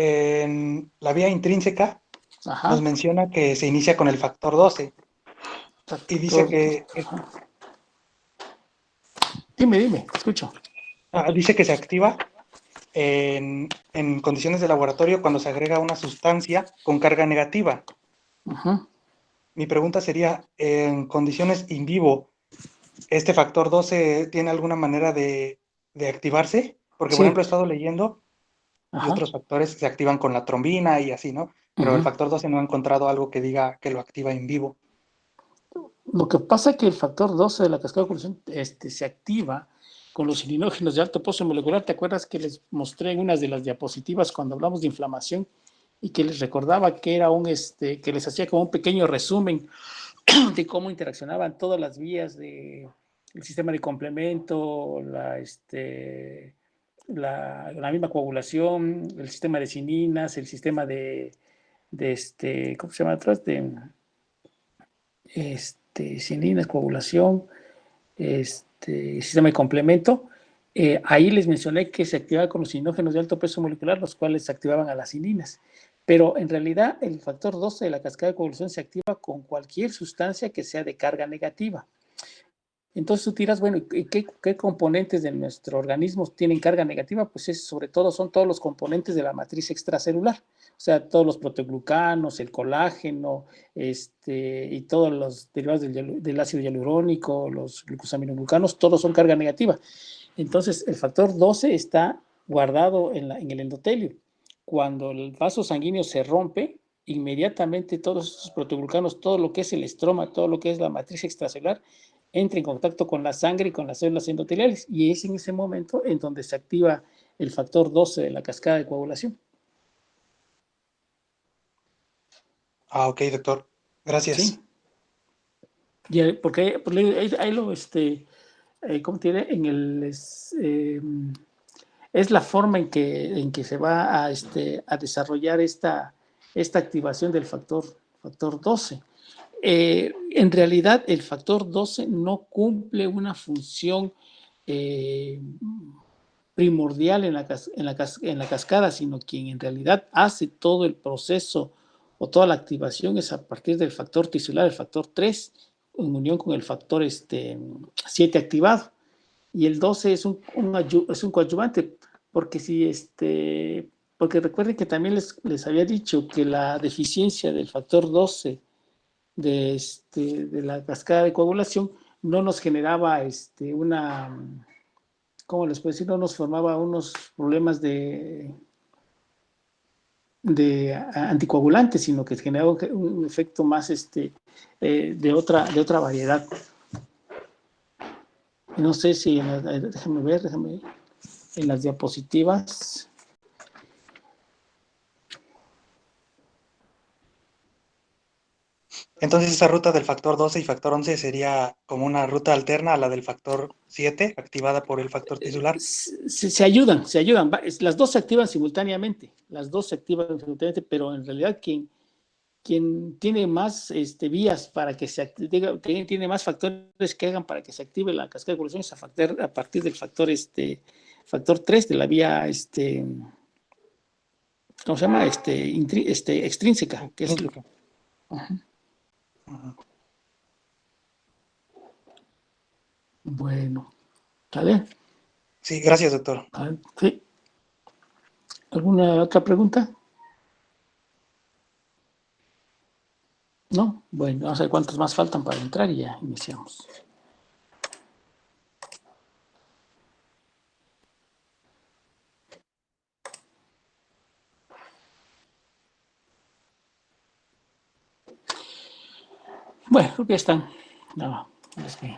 en la vía intrínseca nos Ajá. menciona que se inicia con el factor 12 y dice Factor. que, Ajá. Dime, te escucho. dice que se activa en condiciones de laboratorio cuando se agrega una sustancia con carga negativa. Ajá. Mi pregunta sería, en condiciones in vivo, ¿este factor 12 tiene alguna manera de activarse? Porque, por ejemplo, Sí. he estado leyendo y Ajá. otros factores se activan con la trombina y así, ¿no? Pero el Ajá. factor 12 no he encontrado algo que diga que lo activa en vivo. Lo que pasa es que el factor 12 de la cascada de colusión se activa con los cininógenos de alto pozo molecular. ¿Te acuerdas que les mostré en unas de las diapositivas cuando hablamos de inflamación y que les recordaba que era que les hacía como un pequeño resumen de cómo interaccionaban todas las vías del sistema de complemento, la misma coagulación, el sistema de cininas, el sistema ¿cómo se llama atrás? Cininas, coagulación, sistema de complemento. Ahí les mencioné que se activaba con los sinógenos de alto peso molecular, los cuales se activaban a las cininas. Pero en realidad el factor 12 de la cascada de coagulación se activa con cualquier sustancia que sea de carga negativa. Entonces tú tiras, bueno, ¿qué componentes de nuestro organismo tienen carga negativa? Pues sobre todo son todos los componentes de la matriz extracelular, o sea, todos los proteoglucanos, el colágeno, y todos los derivados del ácido hialurónico, los glucosaminoglucanos, todos son carga negativa. Entonces, el factor 12 está guardado en el endotelio. Cuando el vaso sanguíneo se rompe, inmediatamente todos esos proteoglucanos, todo lo que es el estroma, todo lo que es la matriz extracelular, entra en contacto con la sangre y con las células endoteliales. Y es en ese momento en donde se activa el factor 12 de la cascada de coagulación. Ok, doctor. ¿Sí? Gracias. Porque ahí ¿cómo te diré? Es la forma en que se va a desarrollar esta activación del factor 12. En realidad, el factor 12 no cumple una función eh, primordial en la cascada, sino quien en realidad hace todo el proceso o toda la activación es a partir del factor tisular, el factor 3, en unión con el factor 7 activado. Y el 12 es un coadyuvante, porque porque recuerden que también les había dicho que la deficiencia del factor 12 de la cascada de coagulación no nos generaba ¿cómo les puedo decir? No nos formaba unos problemas de anticoagulantes, sino que generaba un efecto más de otra variedad. No sé si, déjame ver, en las diapositivas. Entonces, esa ruta del factor 12 y factor 11 sería como una ruta alterna a la del factor 7, activada por el factor tisular. Se ayudan. Las dos se activan simultáneamente, pero en realidad quien tiene más vías para que se active, tiene más factores que hagan para que se active la cascada de coagulación es a partir del factor 3 de la vía, ¿cómo se llama? Extrínseca, que es lo. Intrínseca. Ajá. Bueno, ¿sale? Sí, gracias, doctor. Sí. ¿Alguna otra pregunta? ¿No? Bueno, vamos a ver cuántos más faltan para entrar y ya iniciamos. Bueno, creo que están. No, es que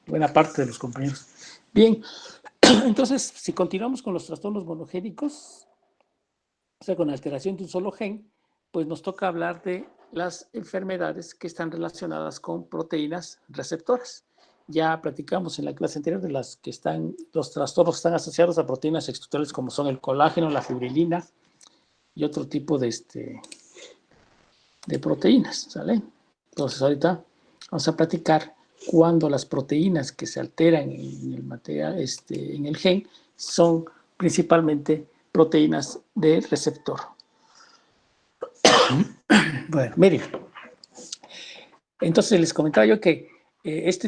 buena parte de los compañeros. Bien, entonces, si continuamos con los trastornos monogénicos, o sea, con alteración de un solo gen, pues nos toca hablar de las enfermedades que están relacionadas con proteínas receptoras. Ya platicamos en la clase anterior de los trastornos que están asociados a proteínas estructurales como son el colágeno, la fibrilina y otro tipo de proteínas, ¿sale? Entonces ahorita vamos a platicar cuando las proteínas que se alteran en el material, en el gen, son principalmente proteínas de receptor. Bueno, miren, entonces les comentaba yo que esta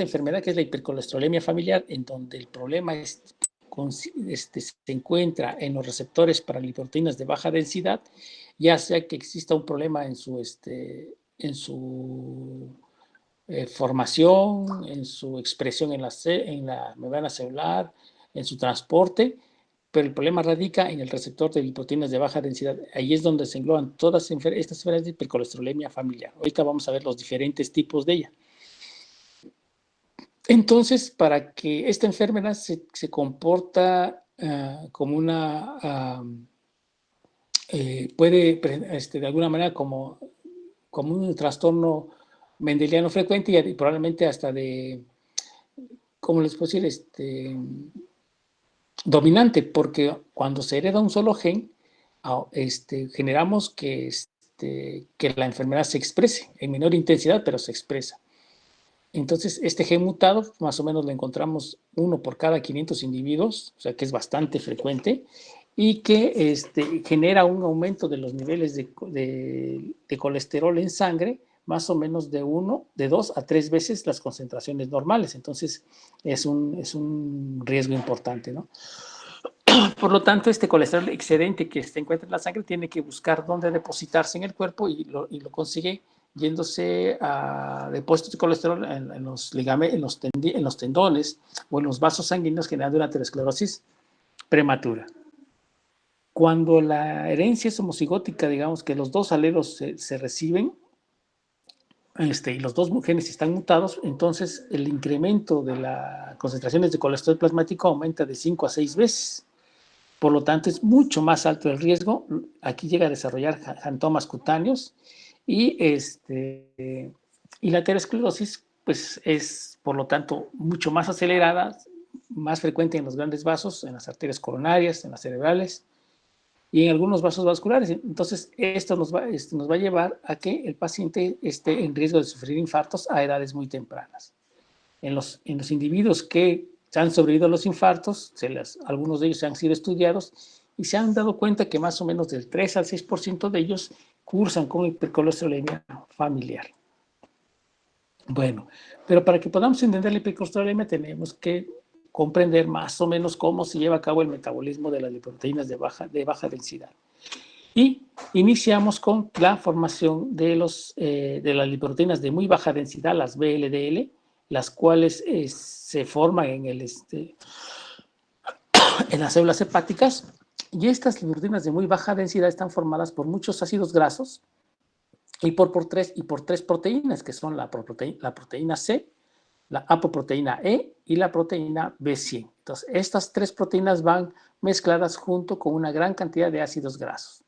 enfermedad que es la hipercolesterolemia familiar, en donde el problema se encuentra en los receptores para lipoproteínas de baja densidad, ya sea que exista un problema en su formación, en su expresión en la membrana celular, en su transporte, pero el problema radica en el receptor de lipoproteínas de baja densidad. Ahí es donde se engloban todas estas enfermedades de hipercolesterolemia familiar. Ahorita vamos a ver los diferentes tipos de ella. Entonces, para que esta enfermedad se comporta como puede de alguna manera como un trastorno mendeliano frecuente y probablemente hasta de, ¿cómo les puedo decir? Dominante, porque cuando se hereda un solo gen, generamos que la enfermedad se exprese en menor intensidad, pero se expresa. Entonces, este gen mutado, más o menos lo encontramos 1 por cada 500 individuos, o sea que es bastante frecuente, y que genera un aumento de los niveles de colesterol en sangre, más o menos de 2 a 3 veces las concentraciones normales. Entonces, es un riesgo importante, ¿no? Por lo tanto, este colesterol excedente que se encuentra en la sangre tiene que buscar dónde depositarse en el cuerpo y lo consigue yéndose a depósitos de colesterol en los tendones o en los vasos sanguíneos, generando una aterosclerosis prematura. Cuando la herencia es homocigótica, digamos que los dos alelos se reciben y los dos genes están mutados, entonces el incremento de las concentraciones de colesterol plasmático aumenta de 5 a 6 veces. Por lo tanto, es mucho más alto el riesgo. Aquí llega a desarrollar xantomas cutáneos y la aterosclerosis pues, es, por lo tanto, mucho más acelerada, más frecuente en los grandes vasos, en las arterias coronarias, en las cerebrales y en algunos vasos vasculares. Entonces, esto nos va a llevar a que el paciente esté en riesgo de sufrir infartos a edades muy tempranas. En los individuos que han sobrevivido a los infartos, algunos de ellos han sido estudiados y se han dado cuenta que más o menos del 3 al 6% de ellos cursan con hipercolesterolemia familiar. Bueno, pero para que podamos entender la hipercolesterolemia tenemos que comprender más o menos cómo se lleva a cabo el metabolismo de las lipoproteínas de baja densidad. Y iniciamos con la formación de las lipoproteínas de muy baja densidad, las VLDL, las cuales se forman en las células hepáticas, y estas lipoproteínas de muy baja densidad están formadas por muchos ácidos grasos y por tres proteínas, que son la proteína C, la apoproteína E y la proteína B100. Entonces, estas tres proteínas van mezcladas junto con una gran cantidad de ácidos grasos.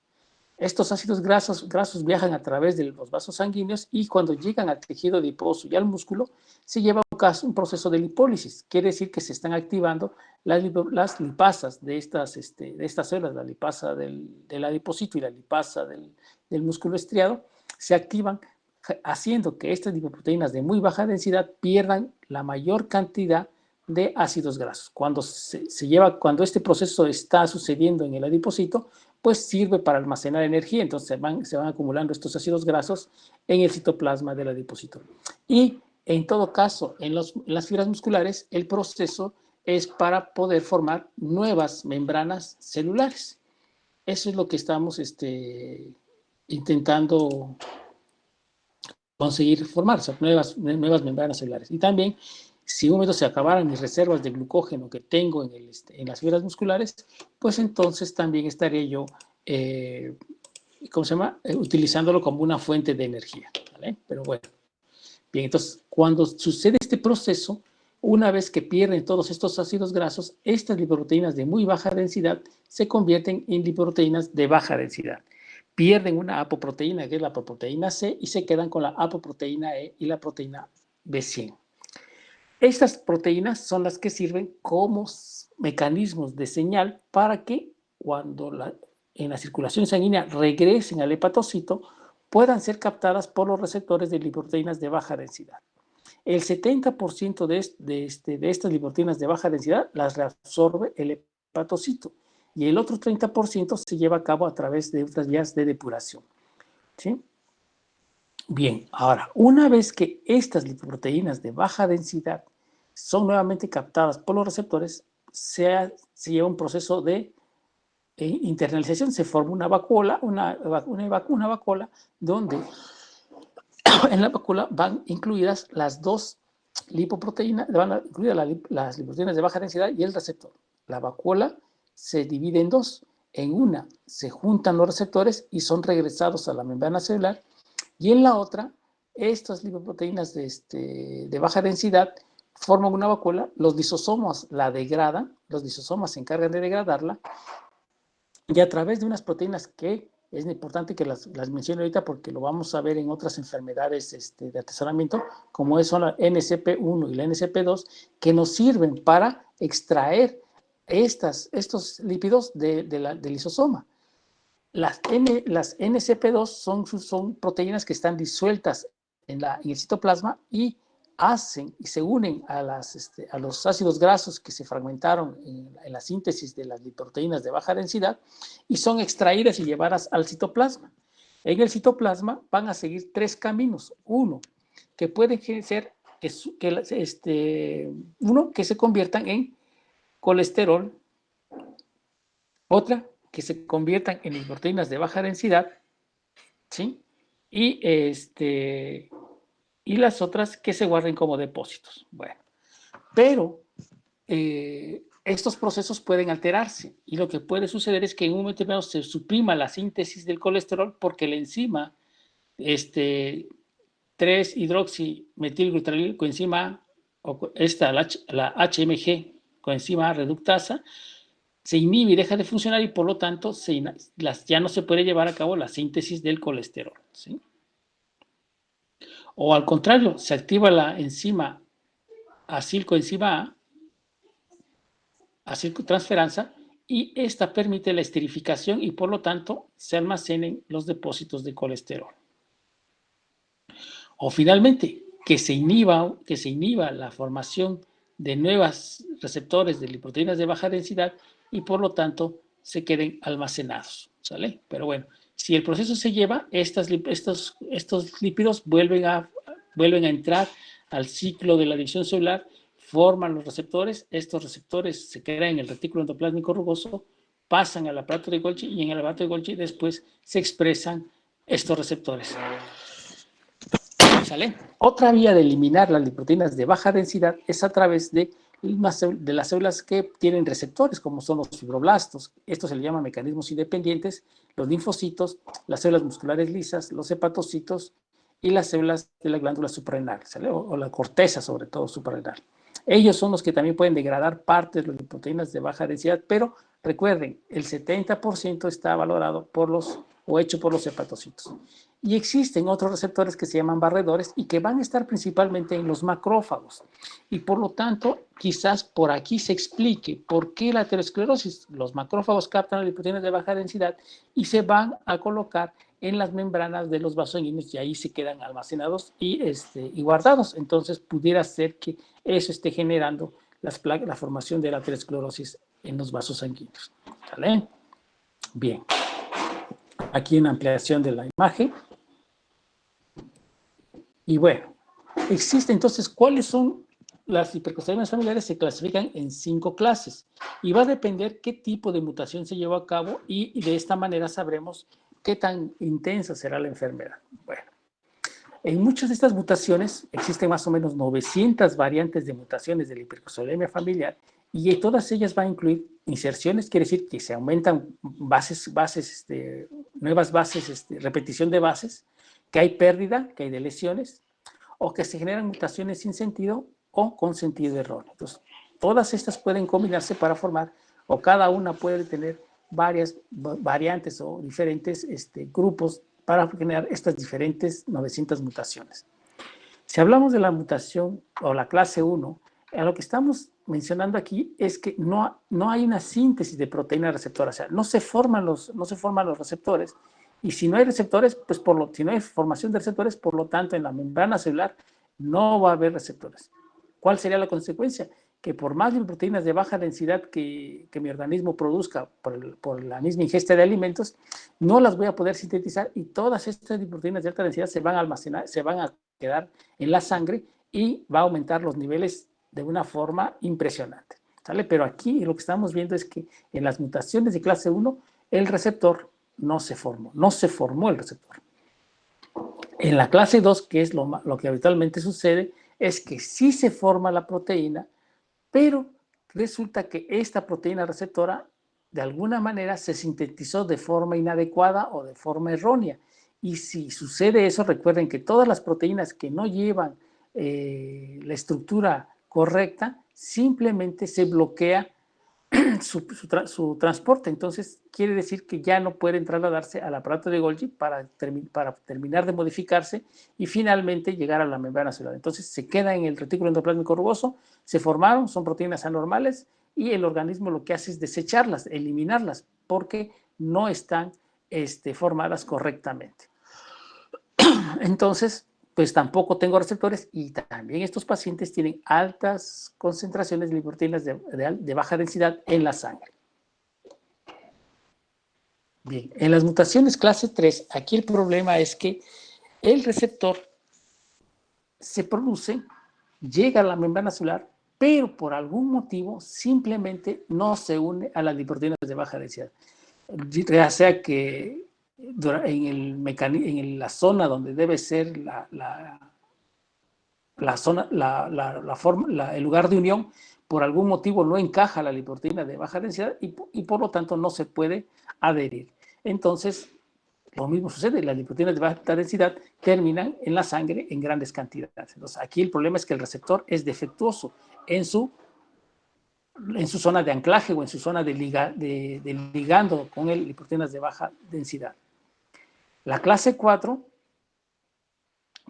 Estos ácidos grasos viajan a través de los vasos sanguíneos y cuando llegan al tejido adiposo y al músculo, se lleva un proceso de lipólisis. Quiere decir que se están activando las lipasas de estas células, la lipasa del adipocito y la lipasa del músculo estriado, se activan haciendo que estas lipoproteínas de muy baja densidad pierdan la mayor cantidad de ácidos grasos. Cuando este proceso está sucediendo en el adipocito, pues sirve para almacenar energía, entonces se van acumulando estos ácidos grasos en el citoplasma del adipocito. Y en todo caso, en las fibras musculares, el proceso es para poder formar nuevas membranas celulares. Eso es lo que estamos intentando conseguir formar, o sea, nuevas membranas celulares. Y también, si un momento se acabaran mis reservas de glucógeno que tengo en las fibras musculares, pues entonces también estaría yo, utilizándolo como una fuente de energía, ¿vale? Pero bueno, bien, entonces, cuando sucede este proceso, una vez que pierden todos estos ácidos grasos, estas lipoproteínas de muy baja densidad se convierten en lipoproteínas de baja densidad. Pierden una apoproteína, que es la apoproteína C, y se quedan con la apoproteína E y la proteína B100. Estas proteínas son las que sirven como mecanismos de señal para que cuando en la circulación sanguínea regresen al hepatocito, puedan ser captadas por los receptores de lipoproteínas de baja densidad. El 70% de estas lipoproteínas de baja densidad las reabsorbe el hepatocito y el otro 30% se lleva a cabo a través de otras vías de depuración. ¿Sí? Bien, ahora, una vez que estas lipoproteínas de baja densidad son nuevamente captadas por los receptores, se lleva un proceso de internalización, se forma una vacuola, una vacuola donde en la vacuola van incluidas las dos lipoproteínas, van incluidas las lipoproteínas de baja densidad y el receptor. La vacuola se divide en dos. En una se juntan los receptores y son regresados a la membrana celular, y en la otra, estas lipoproteínas de baja densidad forman una vacuola, los lisosomas la degradan, los lisosomas se encargan de degradarla, y a través de unas proteínas que es importante que las mencione ahorita porque lo vamos a ver en otras enfermedades de atesoramiento, como son la NSP1 y la NSP2, que nos sirven para extraer estos lípidos del lisosoma. Las NSP2 son proteínas que están disueltas en el citoplasma y se unen a los ácidos grasos que se fragmentaron en la síntesis de las lipoproteínas de baja densidad y son extraídas y llevadas al citoplasma. En el citoplasma van a seguir tres caminos. Uno, que puede ser que se conviertan en colesterol. Otra, que se conviertan en lipoproteínas de baja densidad, ¿sí? Y las otras que se guarden como depósitos. Bueno, pero estos procesos pueden alterarse y lo que puede suceder es que en un momento determinado se suprima la síntesis del colesterol porque la enzima 3-hidroximetilglutarilil coenzima la HMG coenzima reductasa se inhibe y deja de funcionar y por lo tanto ya no se puede llevar a cabo la síntesis del colesterol, ¿sí? O al contrario, se activa la enzima acilcoenzima A, acilcotransferasa, y esta permite la esterificación y por lo tanto se almacenen los depósitos de colesterol. O finalmente, que se inhiba la formación de nuevos receptores de lipoproteínas de baja densidad y por lo tanto se queden almacenados, ¿sale? Pero bueno, si el proceso se lleva, estos lípidos vuelven a entrar al ciclo de la división celular, forman los receptores, estos receptores se quedan en el retículo endoplásmico rugoso, pasan al aparato de Golgi y en el aparato de Golgi después se expresan estos receptores. ¿Sale? Otra vía de eliminar las lipoproteínas de baja densidad es a través de las células que tienen receptores, como son los fibroblastos. Esto se le llama mecanismos independientes, los linfocitos, las células musculares lisas, los hepatocitos y las células de la glándula suprarrenal, ¿sale? O la corteza, sobre todo, suprarrenal. Ellos son los que también pueden degradar partes de las lipoproteínas de baja densidad, pero recuerden, el 70% está valorado hecho por los hepatocitos. Y existen otros receptores que se llaman barredores y que van a estar principalmente en los macrófagos. Y por lo tanto, quizás por aquí se explique por qué la aterosclerosis. Los macrófagos captan las lipoproteínas de baja densidad y se van a colocar en las membranas de los vasos sanguíneos y ahí se quedan almacenados y guardados. Entonces, pudiera ser que eso esté generando la formación de la aterosclerosis en los vasos sanguíneos. ¿Vale? Bien. Aquí una ampliación de la imagen. Y bueno, existe entonces, ¿cuáles son las hipercolesterolemías familiares? Se clasifican en 5 clases y va a depender qué tipo de mutación se llevó a cabo y de esta manera sabremos qué tan intensa será la enfermedad. Bueno, en muchas de estas mutaciones existen más o menos 900 variantes de mutaciones de la hipercolesterolemia familiar y todas ellas van a incluir inserciones, quiere decir que se aumentan nuevas bases, repetición de bases, que hay pérdida, que hay de lesiones, o que se generan mutaciones sin sentido o con sentido erróneo. Entonces, todas estas pueden combinarse para formar, o cada una puede tener varias variantes o diferentes grupos para generar estas diferentes 900 mutaciones. Si hablamos de la mutación o la clase 1, a lo que estamos mencionando aquí es que no hay una síntesis de proteína receptora, o sea, no se forman los receptores, y si no hay receptores, pues si no hay formación de receptores, por lo tanto, en la membrana celular no va a haber receptores. ¿Cuál sería la consecuencia? que por más lipoproteínas de baja densidad que mi organismo produzca por la misma ingesta de alimentos, no las voy a poder sintetizar y todas estas lipoproteínas de alta densidad se van a almacenar, se van a quedar en la sangre y va a aumentar los niveles de una forma impresionante. ¿Sale? Pero aquí lo que estamos viendo es que en las mutaciones de clase 1 el receptor no se formó el receptor. En la clase 2, que es lo que habitualmente sucede, es que sí se forma la proteína, pero resulta que esta proteína receptora de alguna manera se sintetizó de forma inadecuada o de forma errónea. Y si sucede eso, recuerden que todas las proteínas que no llevan la estructura correcta, simplemente se bloquea su transporte. Entonces, quiere decir que ya no pueden trasladarse al aparato de Golgi para terminar de modificarse y finalmente llegar a la membrana celular. Entonces, se queda en el retículo endoplásmico rugoso, se formaron, son proteínas anormales y el organismo lo que hace es desecharlas, eliminarlas, porque no están formadas correctamente. Entonces, pues tampoco tengo receptores y también estos pacientes tienen altas concentraciones de lipoproteínas de baja densidad en la sangre. Bien, en las mutaciones clase 3, aquí el problema es que el receptor se produce, llega a la membrana celular, pero por algún motivo simplemente no se une a las lipoproteínas de baja densidad. Ya sea que en la zona donde debe ser el lugar de unión, por algún motivo no encaja la lipoproteína de baja densidad y por lo tanto no se puede adherir. Entonces, lo mismo sucede, las lipoproteínas de baja densidad terminan en la sangre en grandes cantidades. Entonces, aquí el problema es que el receptor es defectuoso en su zona de anclaje o en su zona de ligando con lipoproteínas de baja densidad. La clase 4,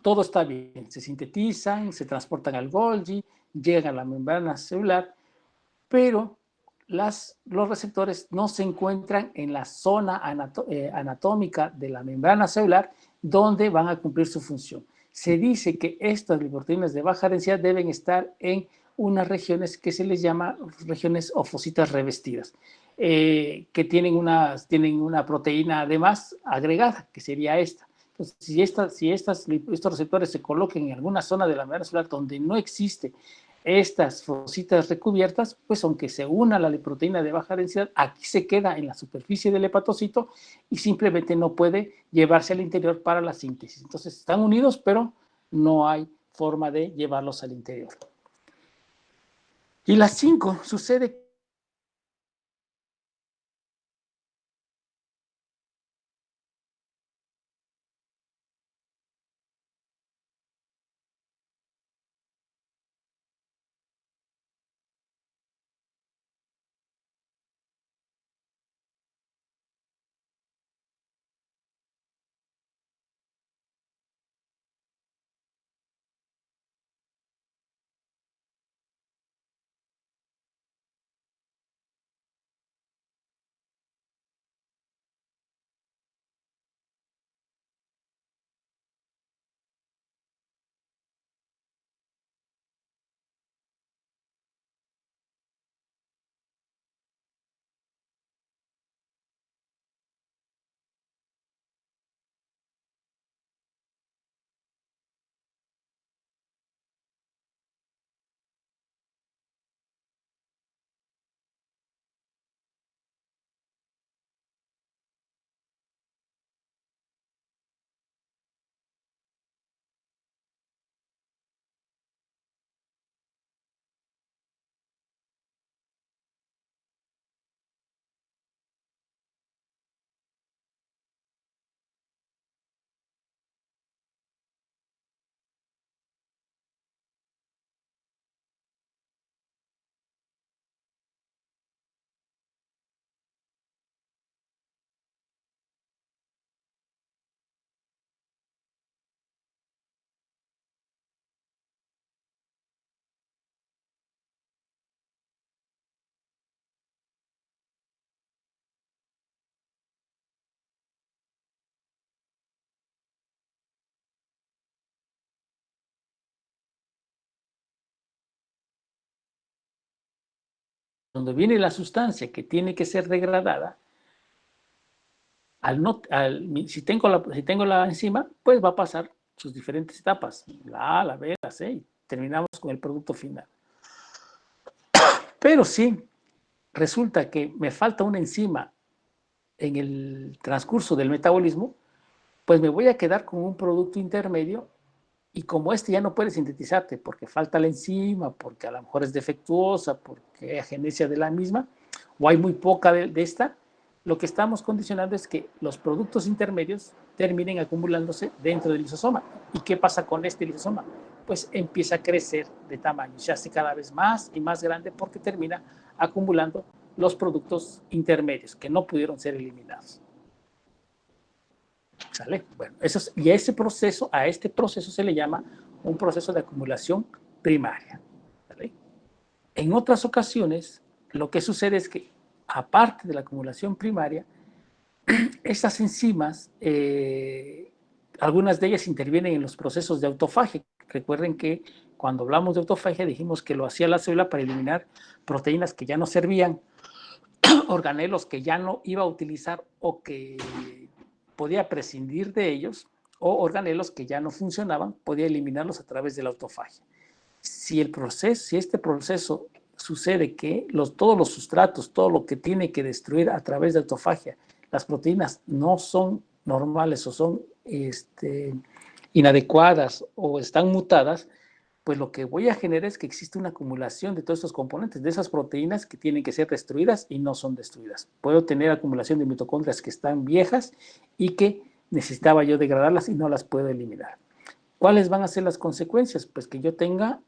todo está bien, se sintetizan, se transportan al Golgi, llegan a la membrana celular, pero los receptores no se encuentran en la zona anatómica de la membrana celular donde van a cumplir su función. Se dice que estas lipoproteínas de baja densidad deben estar en unas regiones que se les llama regiones ofocitas revestidas, que tienen una proteína además agregada, que sería esta. Entonces, si estos receptores se coloquen en alguna zona de la membrana celular donde no existe estas fositas recubiertas, pues aunque se una la lipoproteína de baja densidad, aquí se queda en la superficie del hepatocito y simplemente no puede llevarse al interior para la síntesis. Entonces están unidos, pero no hay forma de llevarlos al interior. Y las 5 sucede cuando viene la sustancia que tiene que ser degradada, si tengo la enzima, pues va a pasar sus diferentes etapas, la A, la B, la C, y terminamos con el producto final. Pero si resulta que me falta una enzima en el transcurso del metabolismo, pues me voy a quedar con un producto intermedio, y como este ya no puede sintetizarte porque falta la enzima, porque a lo mejor es defectuosa, porque hay agenesia de la misma, o hay muy poca de esta, lo que estamos condicionando es que los productos intermedios terminen acumulándose dentro del lisosoma. ¿Y qué pasa con este lisosoma? Pues empieza a crecer de tamaño, se hace cada vez más y más grande porque termina acumulando los productos intermedios que no pudieron ser eliminados. ¿Sale? Bueno, y a este proceso se le llama un proceso de acumulación primaria. ¿Sale? En otras ocasiones, lo que sucede es que, aparte de la acumulación primaria, estas enzimas, algunas de ellas intervienen en los procesos de autofagia. Recuerden que cuando hablamos de autofagia dijimos que lo hacía la célula para eliminar proteínas que ya no servían, organelos que ya no iba a utilizar o que podía prescindir de ellos, o organelos que ya no funcionaban, podía eliminarlos a través de la autofagia. Si este proceso sucede que todos los sustratos, todo lo que tiene que destruir a través de autofagia, las proteínas no son normales o son inadecuadas o están mutadas, pues lo que voy a generar es que existe una acumulación de todos estos componentes, de esas proteínas que tienen que ser destruidas y no son destruidas. Puedo tener acumulación de mitocondrias que están viejas y que necesitaba yo degradarlas y no las puedo eliminar. ¿Cuáles van a ser las consecuencias? Pues que yo tenga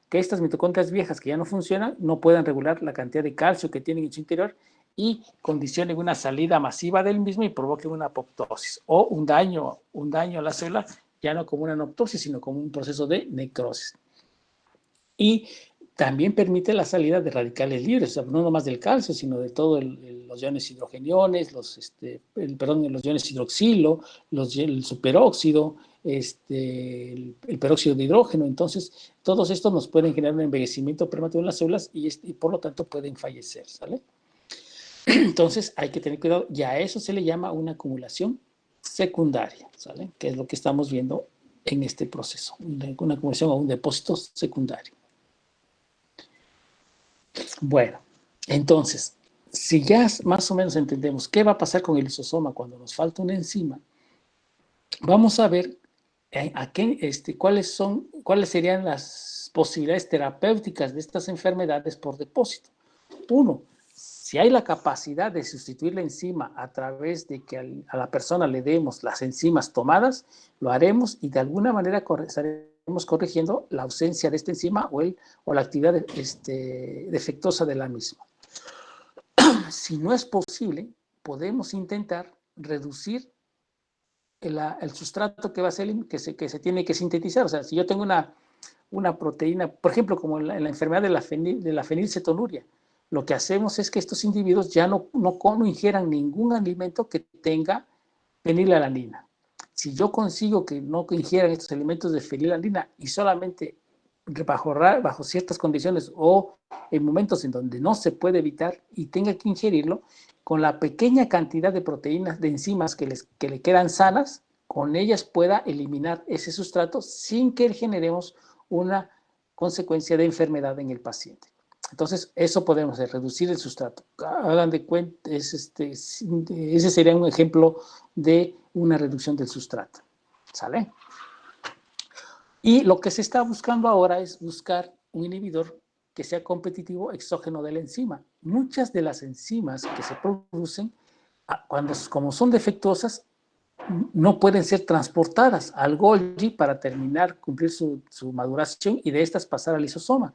que estas mitocondrias viejas que ya no funcionan no puedan regular la cantidad de calcio que tienen en su interior y condicionen una salida masiva del mismo y provoquen una apoptosis o un daño a la célula, ya no como una anoptosis, sino como un proceso de necrosis. Y también permite la salida de radicales libres, o sea, no nomás del calcio, sino de todos los iones hidrogeniones, los iones hidroxilo, el superóxido, el peróxido de hidrógeno. Entonces, todos estos nos pueden generar un envejecimiento prematuro en las células y por lo tanto pueden fallecer, ¿sale? Entonces, hay que tener cuidado, y a eso se le llama una acumulación secundaria, ¿sale? Que es lo que estamos viendo en este proceso, una acumulación o un depósito secundario. Bueno, entonces, si ya más o menos entendemos qué va a pasar con el lisosoma cuando nos falta una enzima, vamos a ver cuáles serían las posibilidades terapéuticas de estas enfermedades por depósito. Uno, si hay la capacidad de sustituir la enzima a través de que a la persona le demos las enzimas tomadas, lo haremos y de alguna manera estaremos corrigiendo la ausencia de esta enzima o la actividad defectuosa de la misma. Si no es posible, podemos intentar reducir el sustrato que se tiene que sintetizar. O sea, si yo tengo una proteína, por ejemplo, como en la enfermedad de la fenilcetonuria, lo que hacemos es que estos individuos ya no ingieran ningún alimento que tenga fenilalanina. Si yo consigo que no ingieran estos alimentos de fenilalanina y solamente bajo ciertas condiciones o en momentos en donde no se puede evitar y tenga que ingerirlo, con la pequeña cantidad de proteínas, de enzimas que le quedan sanas, con ellas pueda eliminar ese sustrato sin que generemos una consecuencia de enfermedad en el paciente. Entonces, eso podemos hacer, reducir el sustrato. Hagan de cuenta, ese sería un ejemplo de una reducción del sustrato. ¿Sale? Y lo que se está buscando ahora es buscar un inhibidor que sea competitivo exógeno de la enzima. Muchas de las enzimas que se producen, como son defectuosas, no pueden ser transportadas al Golgi para cumplir su maduración y de estas pasar al lisosoma.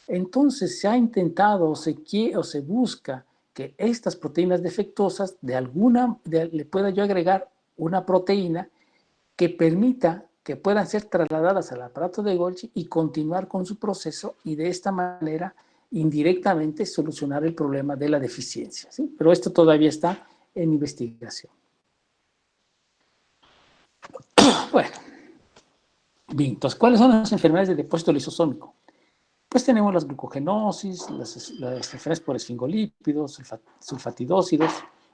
Entonces se ha intentado o se busca que estas proteínas defectuosas le pueda yo agregar una proteína que permita que puedan ser trasladadas al aparato de Golgi y continuar con su proceso y de esta manera indirectamente solucionar el problema de la deficiencia, ¿sí? Pero esto todavía está en investigación. Bueno, bien, entonces, ¿cuáles son las enfermedades de depósito lisosómico? Pues tenemos las glucogenosis, las enfermedades por esfingolípidos, sulfatidósidos,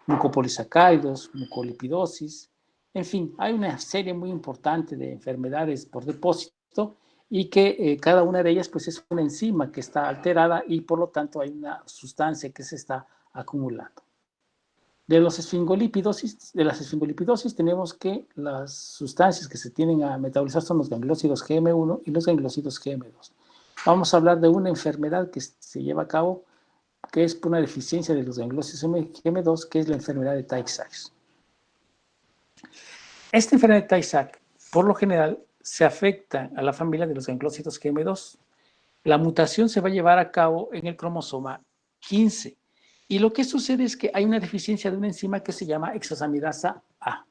mucopolisacáridos, mucolipidosis, en fin, hay una serie muy importante de enfermedades por depósito y que cada una de ellas pues es una enzima que está alterada y por lo tanto hay una sustancia que se está acumulando. De las esfingolipidosis tenemos que las sustancias que se tienen a metabolizar son los gangliósidos GM1 y los gangliósidos GM2. Vamos a hablar de una enfermedad que se lleva a cabo, que es por una deficiencia de los gangliósidos GM2, que es la enfermedad de Tay-Sachs. Esta enfermedad de Tay-Sachs, por lo general, se afecta a la familia de los gangliósidos GM2. La mutación se va a llevar a cabo en el cromosoma 15. Y lo que sucede es que hay una deficiencia de una enzima que se llama hexosaminasa A.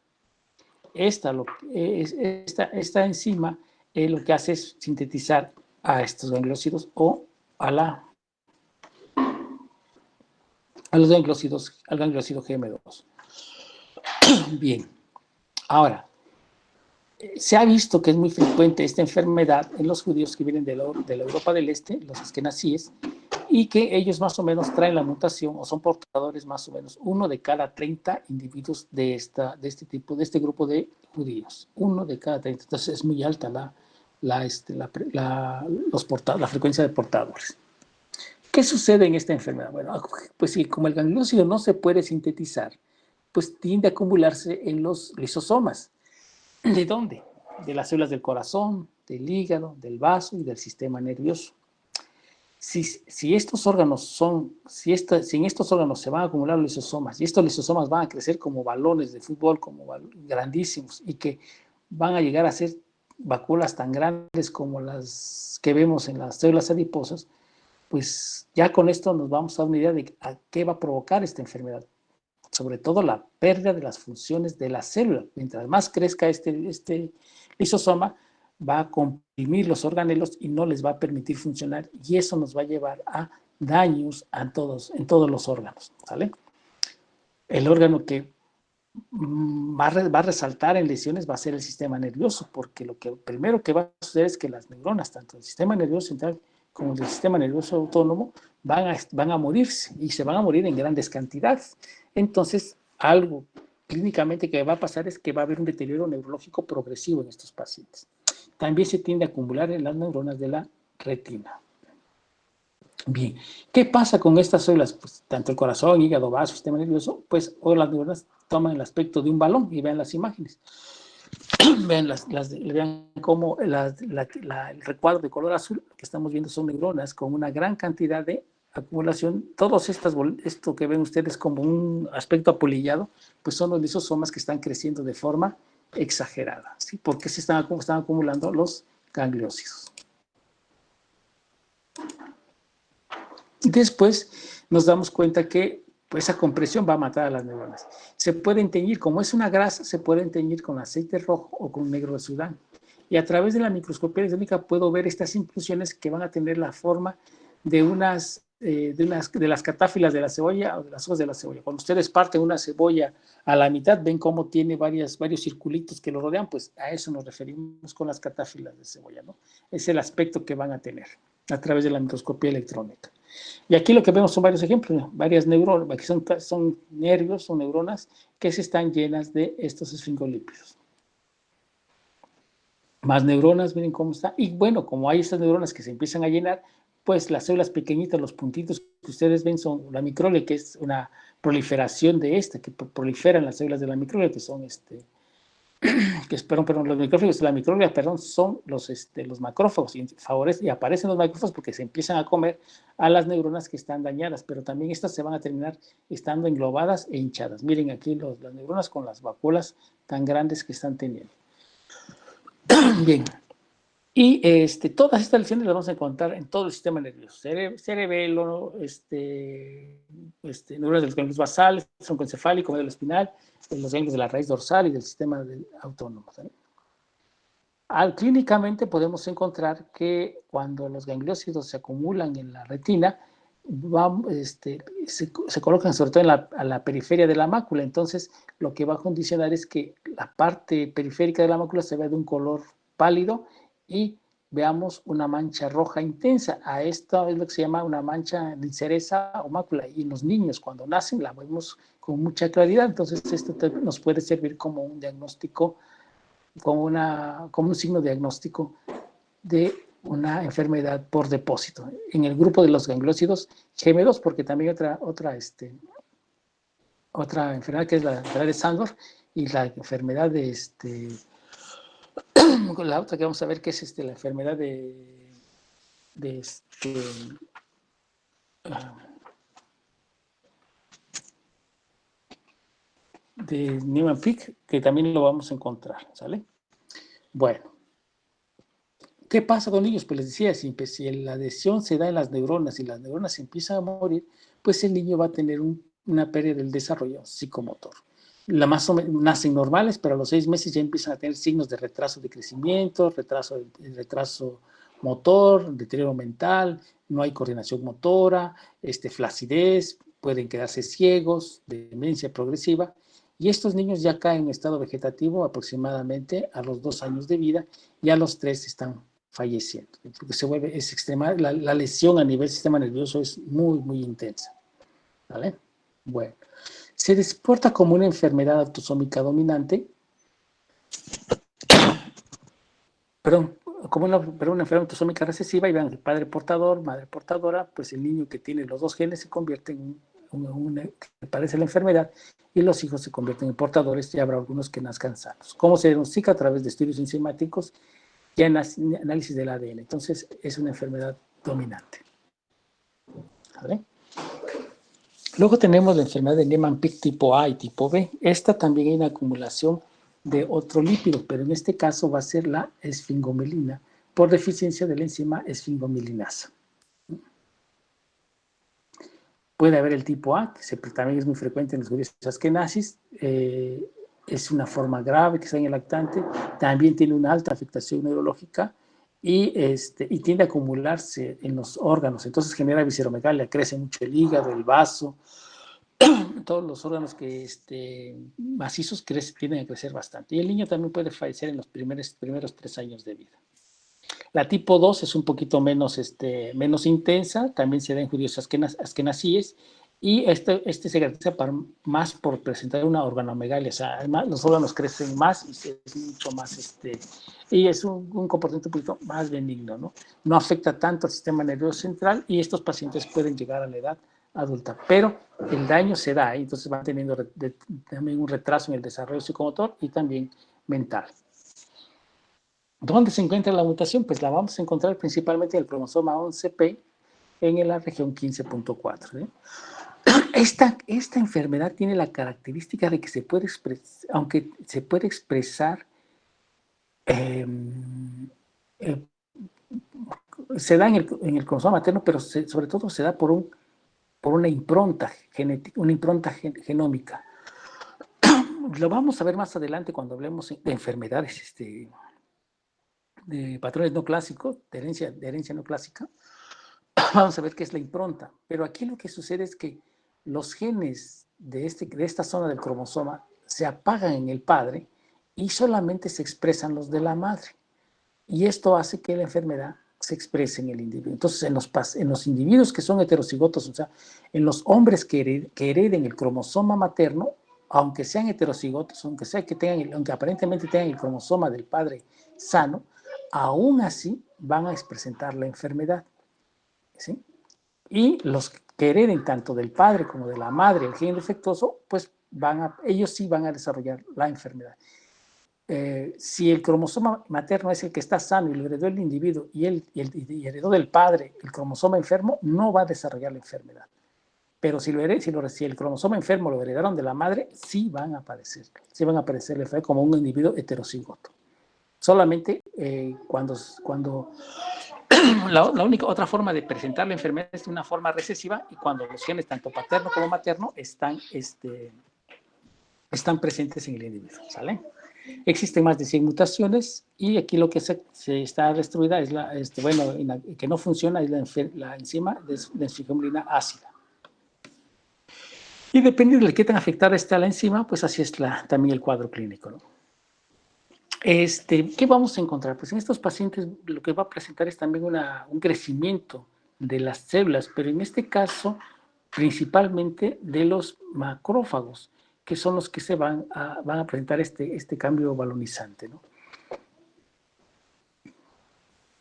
Esta enzima lo que hace es sintetizar a estos gangliósidos o al gangliósido GM2. Bien, ahora, se ha visto que es muy frecuente esta enfermedad en los judíos que vienen de la Europa del Este, los askenazíes, y que ellos más o menos traen la mutación o son portadores más o menos 1 de cada 30 individuos de este grupo de judíos. 1 de cada 30. Entonces es muy alta la frecuencia de portadores. ¿Qué sucede en esta enfermedad? Bueno, pues sí, como el gangliósido no se puede sintetizar, pues tiende a acumularse en los lisosomas. ¿De dónde? De las células del corazón, del hígado, del vaso y del sistema nervioso. Si en estos órganos se van a acumular los lisosomas y estos lisosomas van a crecer como balones de fútbol, como grandísimos, y que van a llegar a ser vacuolas tan grandes como las que vemos en las células adiposas, pues ya con esto nos vamos a dar una idea de a qué va a provocar esta enfermedad. Sobre todo la pérdida de las funciones de la célula. Mientras más crezca este lisosoma, va a comprimir los organelos y no les va a permitir funcionar, y eso nos va a llevar a daños en todos los órganos, ¿sale? El órgano que va a resaltar en lesiones va a ser el sistema nervioso, porque lo que primero que va a suceder es que las neuronas, tanto del sistema nervioso central como del sistema nervioso autónomo, van a morirse, y se van a morir en grandes cantidades. Entonces, algo clínicamente que va a pasar es que va a haber un deterioro neurológico progresivo en estos pacientes. También se tiende a acumular en las neuronas de la retina. Bien, ¿qué pasa con estas células? Pues tanto el corazón, hígado, vaso, sistema nervioso, pues hoy las neuronas toman el aspecto de un balón, y vean las imágenes. Vean cómo el recuadro de color azul que estamos viendo son neuronas con una gran cantidad de acumulación. Todos esto que ven ustedes como un aspecto apolillado, pues son los lisosomas que están creciendo de forma exagerada, ¿sí? Porque se están acumulando los gangliósidos. Después nos damos cuenta que pues, esa compresión va a matar a las neuronas. Se pueden teñir, como es una grasa, se pueden teñir con aceite rojo o con negro de Sudán. Y a través de la microscopía electrónica puedo ver estas inclusiones que van a tener la forma de de las catáfilas de la cebolla o de las hojas de la cebolla. Cuando ustedes parten una cebolla a la mitad, ven cómo tiene varios circulitos que lo rodean, pues a eso nos referimos con las catáfilas de cebolla, ¿no? Es el aspecto que van a tener a través de la microscopía electrónica. Y aquí lo que vemos son varios ejemplos, ¿no? Varias neuronas, que son nervios, son neuronas que se están llenas de estos esfingolípidos. Más neuronas, miren cómo está. Y bueno, como hay estas neuronas que se empiezan a llenar, pues las células pequeñitas, los puntitos que ustedes ven son la microglea, que es una proliferación de que proliferan las células de la microglea, que son los micrófagos de la microglea, son los macrófagos, y aparecen los macrófagos porque se empiezan a comer a las neuronas que están dañadas, pero también estas se van a terminar estando englobadas e hinchadas. Miren aquí las neuronas con las vacuolas tan grandes que están teniendo. Bien, y todas estas lesiones las vamos a encontrar en todo el sistema nervioso, cerebelo, neuronas de los ganglios basales, tronco encefálico, médula espinal, los ganglios de la raíz dorsal y del sistema autónomo, ¿sí? Clínicamente podemos encontrar que cuando los gangliósidos se acumulan en la retina, se colocan sobre todo a la periferia de la mácula. Entonces lo que va a condicionar es que la parte periférica de la mácula se vea de un color pálido y veamos una mancha roja intensa. A esto es lo que se llama una mancha de cereza o mácula. Y en los niños, cuando nacen, la vemos con mucha claridad. Entonces, esto nos puede servir como un diagnóstico, como un signo diagnóstico de una enfermedad por depósito. En el grupo de los gangliósidos gemelos, porque también otra enfermedad que es la enfermedad de Sandor y la enfermedad de la otra que vamos a ver que es la enfermedad de Niemann-Pick, que también lo vamos a encontrar, ¿sale? Bueno, ¿qué pasa con ellos? Pues les decía, si la adhesión se da en las neuronas y las neuronas empiezan a morir, pues el niño va a tener una pérdida del desarrollo psicomotor. Más o menos nacen normales, pero a los 6 meses ya empiezan a tener signos de retraso de crecimiento, retraso motor, deterioro mental, no hay coordinación motora, flacidez, pueden quedarse ciegos, demencia progresiva, y estos niños ya caen en estado vegetativo aproximadamente a los 2 años de vida, y a los 3 están falleciendo, porque es extrema, la lesión a nivel sistema nervioso es muy, muy intensa, ¿vale? Bueno, se desporta como una enfermedad autosómica dominante, perdón, como una enfermedad autosómica recesiva, y vean, el padre portador, madre portadora, pues el niño que tiene los 2 genes se convierte en que padece la enfermedad, y los hijos se convierten en portadores, y habrá algunos que nazcan sanos. ¿Cómo se diagnostica? A través de estudios enzimáticos y análisis del ADN. Entonces, es una enfermedad dominante. ¿Vale? Luego tenemos la enfermedad de Niemann-Pick tipo A y tipo B. Esta también hay una acumulación de otro lípido, pero en este caso va a ser la esfingomelina, por deficiencia de la enzima esfingomilinasa. Puede haber el tipo A, que también es muy frecuente en los judíos askenazis, es una forma grave que está en el lactante, también tiene una alta afectación neurológica y tiende a acumularse en los órganos, entonces genera visceromegalia, crece mucho el hígado, el vaso, todos los órganos macizos tienden a crecer bastante. Y el niño también puede fallecer en los primeros 3 años de vida. La tipo 2 es un poquito menos intensa, también se da en judíos askenazíes, y se caracteriza más por presentar una organomegalia, o sea, además los órganos crecen más y es mucho más, y es un comportamiento un poquito más benigno, ¿no? No afecta tanto al sistema nervioso central, y estos pacientes pueden llegar a la edad adulta, pero el daño se da, entonces van teniendo también un retraso en el desarrollo psicomotor y también mental. ¿Dónde se encuentra la mutación? Pues la vamos a encontrar principalmente en el cromosoma 11P, en la región 15.4. ¿eh? Esta enfermedad tiene la característica de que se puede expresar, aunque se puede expresar, se da en el cromosoma materno, pero sobre todo se da por una impronta genética, una impronta genómica. Lo vamos a ver más adelante cuando hablemos de enfermedades, de patrones no clásicos, de herencia no clásica. Vamos a ver qué es la impronta. Pero aquí lo que sucede es que los genes de esta zona del cromosoma se apagan en el padre y solamente se expresan los de la madre. Y esto hace que la enfermedad se exprese en el individuo. Entonces, en los individuos que son heterocigotos, o sea, en los hombres que hereden el cromosoma materno, aunque sean heterocigotos, aunque aparentemente tengan el cromosoma del padre sano, aún así van a presentar la enfermedad. ¿Sí? Y los que hereden tanto del padre como de la madre el gen defectuoso, pues ellos sí van a desarrollar la enfermedad. Si el cromosoma materno es el que está sano y lo heredó el individuo y heredó del padre el cromosoma enfermo, no va a desarrollar la enfermedad. Pero si el cromosoma enfermo lo heredaron de la madre, sí van a aparecer la enfermedad como un individuo heterocigoto. Solamente cuando la única otra forma de presentar la enfermedad es de una forma recesiva, y cuando los genes tanto paterno como materno están presentes en el individuo, ¿sale? Existen más de 100 mutaciones, y aquí lo que se está destruida es que no funciona es la enzima de esfingomelina ácida. Y dependiendo de qué tan afectada está la enzima, pues así es también el cuadro clínico, ¿no? ¿Qué vamos a encontrar? Pues en estos pacientes lo que va a presentar es también un crecimiento de las células, pero en este caso principalmente de los macrófagos, que son los que van a presentar este cambio balonizante, ¿no?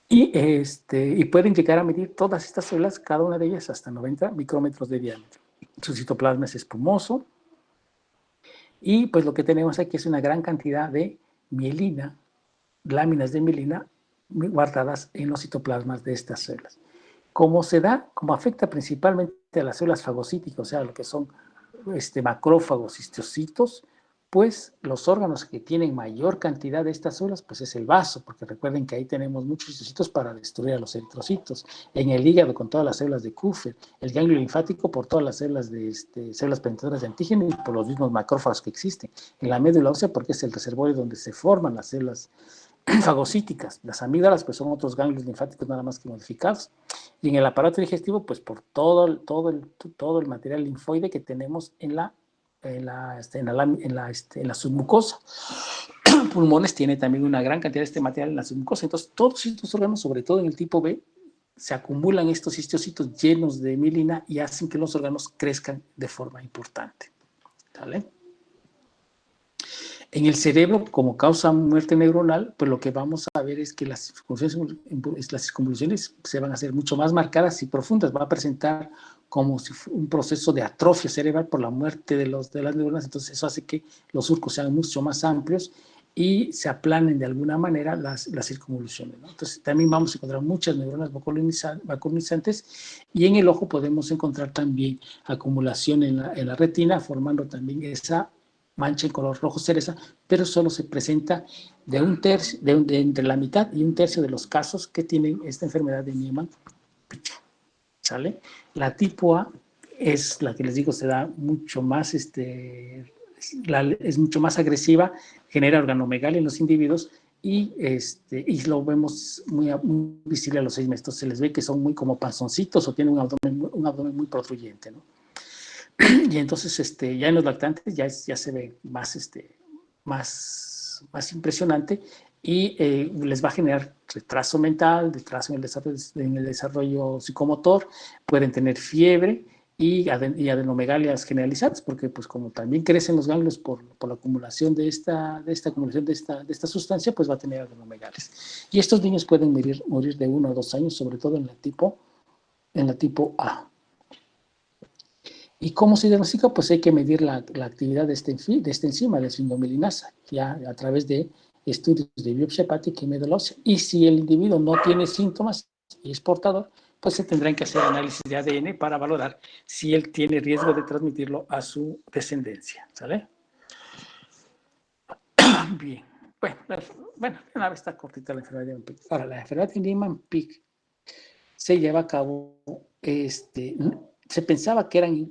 Y pueden llegar a medir todas estas células, cada una de ellas hasta 90 micrómetros de diámetro. Su citoplasma es espumoso y pues lo que tenemos aquí es una gran cantidad de mielina, láminas de mielina guardadas en los citoplasmas de estas células. Como se da, como afecta principalmente a las células fagocíticas, o sea, lo que son macrófagos, histocitos, pues los órganos que tienen mayor cantidad de estas células, pues es el vaso, porque recuerden que ahí tenemos muchos histocitos para destruir a los eritrocitos, en el hígado con todas las células de Kupffer, el ganglio linfático por todas las células células penetradoras de antígeno y por los mismos macrófagos que existen, en la médula ósea porque es el reservorio donde se forman las células fagocíticas. Las amígdalas pues son otros ganglios linfáticos nada más que modificados. Y en el aparato digestivo pues por todo el material linfoide que tenemos en la submucosa. Pulmones tiene también una gran cantidad de este material en la submucosa. Entonces todos estos órganos, sobre todo en el tipo B, se acumulan estos histocitos llenos de mielina y hacen que los órganos crezcan de forma importante. ¿Vale? En el cerebro, como causa muerte neuronal, pues lo que vamos a ver es que las circunvoluciones se van a hacer mucho más marcadas y profundas. Va a presentar como si un proceso de atrofia cerebral por la muerte de las neuronas. Entonces eso hace que los surcos sean mucho más amplios y se aplanen de alguna manera las circunvoluciones, ¿no? Entonces también vamos a encontrar muchas neuronas vacuolizantes y en el ojo podemos encontrar también acumulación en la retina, formando también esa mancha en color rojo cereza, pero solo se presenta de un tercio, entre la mitad y un tercio de los casos que tienen esta enfermedad de Niemann-Pick. ¿Sale? La tipo A es la que les digo, se da mucho más, es mucho más agresiva, genera organomegalia en los individuos y lo vemos muy visible a los 6 meses. Entonces se les ve que son muy como panzoncitos o tienen un abdomen muy protruyente, ¿no? Y entonces ya en los lactantes ya se ve más impresionante y les va a generar retraso mental, retraso en el desarrollo psicomotor, pueden tener fiebre y adenomegalias generalizadas, porque pues como también crecen los ganglios por la acumulación de esta sustancia, pues va a tener adenomegalias. Y estos niños pueden morir de 1 a 2 años, sobre todo en la tipo A. ¿Y cómo se diagnostica? Pues hay que medir la actividad de esta enzima, la esfingomelinasa, ya a través de estudios de biopsia hepática y médula ósea. Y si el individuo no tiene síntomas y es portador, pues se tendrán que hacer análisis de ADN para valorar si él tiene riesgo de transmitirlo a su descendencia. ¿Sale? Bien. Bueno, una vez está cortita la enfermedad de Niemann-Pick. Ahora, la enfermedad de Niemann-Pick se lleva a cabo, se pensaba que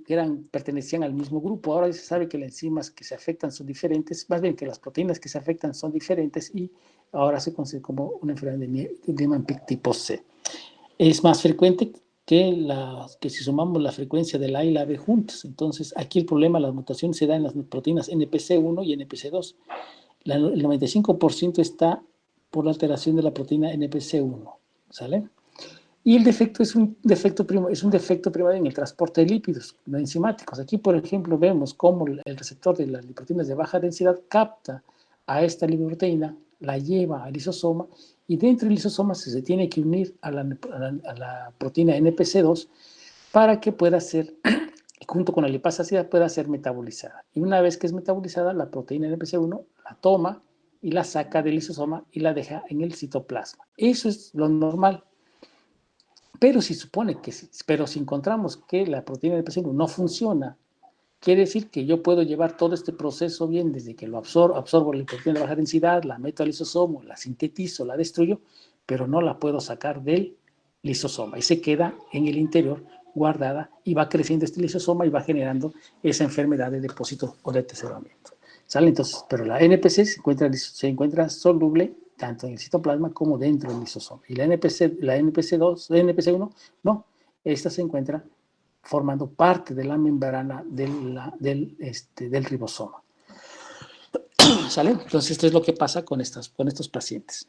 pertenecían al mismo grupo. Ahora se sabe que las enzimas que se afectan son diferentes, más bien que las proteínas que se afectan son diferentes y ahora se considera como una enfermedad de Niemann-Pick tipo C. Es más frecuente que si sumamos la frecuencia de la A y la B juntos. Entonces, aquí el problema, las mutaciones se dan en las proteínas NPC1 y NPC2. El 95% está por la alteración de la proteína NPC1, ¿sale? Y el defecto es un defecto primario en el transporte de lípidos no enzimáticos. Aquí, por ejemplo, vemos cómo el receptor de las lipoproteínas de baja densidad capta a esta lipoproteína, la lleva al lisosoma y dentro del lisosoma se tiene que unir a la proteína NPC2 para que pueda ser, junto con la lipasa ácida, pueda ser metabolizada. Y una vez que es metabolizada, la proteína NPC1 la toma y la saca del lisosoma y la deja en el citoplasma. Eso es lo normal. Pero si encontramos que la proteína de NPC1 no funciona, quiere decir que yo puedo llevar todo este proceso bien desde que lo absorbo la proteína de baja densidad, la meto al lisosomo, la sintetizo, la destruyo, pero no la puedo sacar del lisosoma y se queda en el interior guardada y va creciendo este lisosoma y va generando esa enfermedad de depósito o de tesoramiento. ¿Sale? Entonces, pero la NPC se encuentra soluble tanto en el citoplasma como dentro del lisosoma. Y la NPC2, la NPC1, no. Esta se encuentra formando parte de la membrana del ribosoma. ¿Sale? Entonces, esto es lo que pasa con estos pacientes.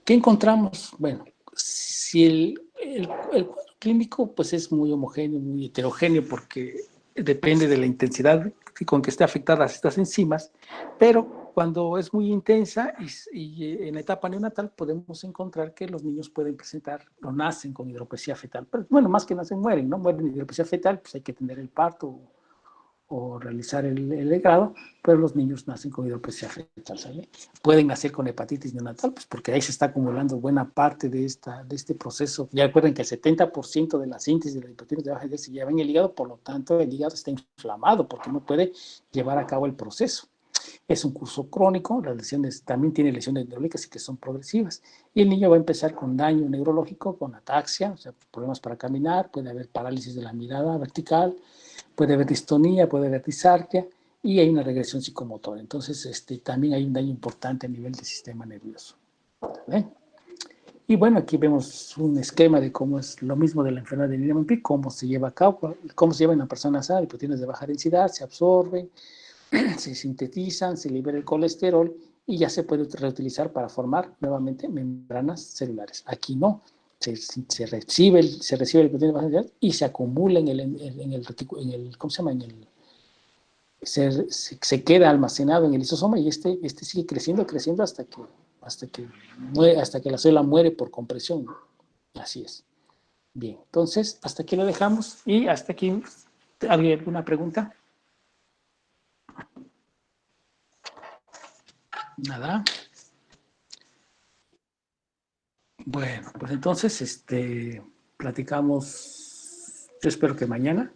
¿Qué encontramos? Bueno, si el cuadro clínico pues es muy homogéneo, muy heterogéneo, porque depende de la intensidad con que esté afectadas estas enzimas, pero cuando es muy intensa y en la etapa neonatal podemos encontrar que los niños pueden presentar o nacen con hidropesía fetal. Pero, bueno, más que nacen, mueren, ¿no? Mueren de hidropesía fetal, pues hay que tener el parto o realizar el legrado, pero los niños nacen con hidropesía fetal, ¿sale? Pueden nacer con hepatitis neonatal, pues porque ahí se está acumulando buena parte de este proceso. Ya recuerden que el 70% de la síntesis de las proteínas de baja densidad se lleva en el hígado, por lo tanto el hígado está inflamado porque no puede llevar a cabo el proceso. Es un curso crónico, las lesiones también tienen lesiones neurológicas y que son progresivas. Y el niño va a empezar con daño neurológico, con ataxia, o sea, problemas para caminar, puede haber parálisis de la mirada vertical, puede haber distonía, puede haber disartria y hay una regresión psicomotora. Entonces, también hay un daño importante a nivel del sistema nervioso. ¿Ven? Y bueno, aquí vemos un esquema de cómo es lo mismo de la enfermedad de Niemann-Pick, cómo se lleva a cabo, cómo se lleva en la persona sana, proteínas de baja densidad, se absorben, se sintetizan, se libera el colesterol y ya se puede reutilizar para formar nuevamente membranas celulares. Aquí no, se recibe el proteína de baja densidad y se acumula ¿cómo se llama? Se queda almacenado en el lisosoma y este sigue creciendo hasta que la célula muere por compresión. Así es. Bien, entonces hasta aquí lo dejamos y hasta aquí. ¿Alguien alguna pregunta? Nada. Bueno, pues entonces platicamos, yo espero que mañana,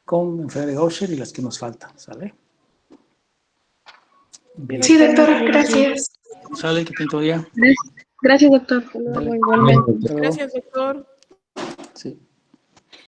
con enfermedad de Gaucher y las que nos faltan, ¿sale? Bien. Sí, doctor, gracias. ¿Sale? ¿Qué tanto día? Gracias, doctor. Dale. Igualmente. Gracias, doctor. Sí.